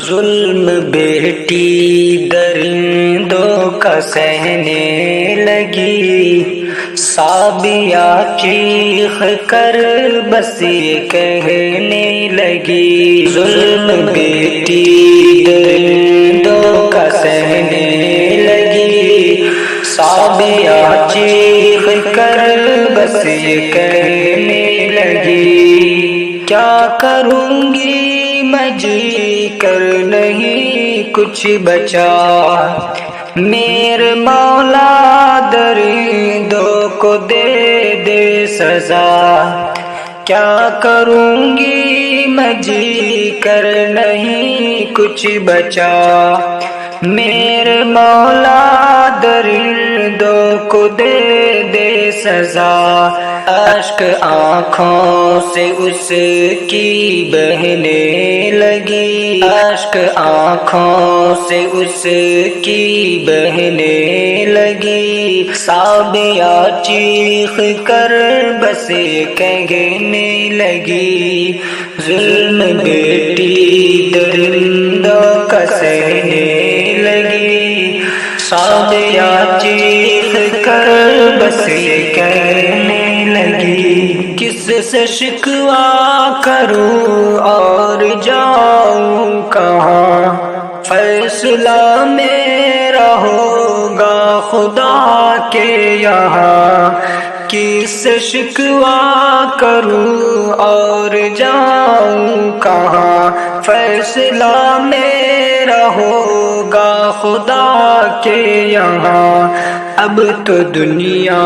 ظلم بیٹی درندوں کا سہنے لگی، سابیہ چیخ کر بس یہ کہنے لگی، ظلم بیٹی درندوں کا سہنے لگی، سابیہ چیخ کر بس یہ کہنے لگی، کیا کروں گی میں جی کر نہیں کچھ بچا، میرے مولا درندوں کو دے دے سزا، کیا کروں گی میں جی کر نہیں کچھ بچا، میرے مولا درندوں کو دے دے سزا، اشک آنکھوں سے اس کی بہنے لگی، اشک آنکھوں سے اس کی بہنے لگی، سابیہ چیخ کر بس کہنے لگی، ظلم بیٹی درندوں کا سہنے لگی، سابیہ چیخ کر بس کہنے لگی، کس سے شکوہ کروں اور جاؤں کہاں، فیصلہ میرا ہوگا خدا کے یہاں، کس سے شکوہ کروں اور جاؤں کہاں، فیصلہ میرا ہوگا خدا کے یہاں، اب تو دنیا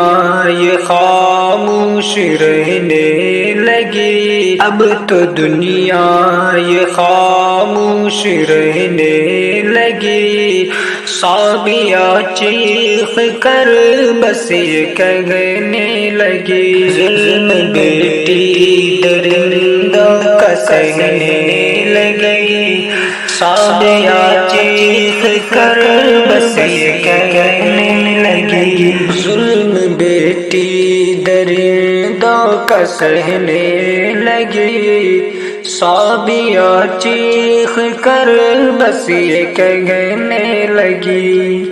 یہ خاموش رہنے لگی، اب تو دنیا یہ خاموش رہنے لگی، سابیہ چیخ کر بس یہ کہنے لگی، ظلم بیٹی درندوں کا سہنے لگی، سابیہ چیخ کر بس یہ کہنے لگی، ظلم بیٹی درندوں کا سہنے لگی، سابیہ چیخ کر بس یہ کہنے لگی۔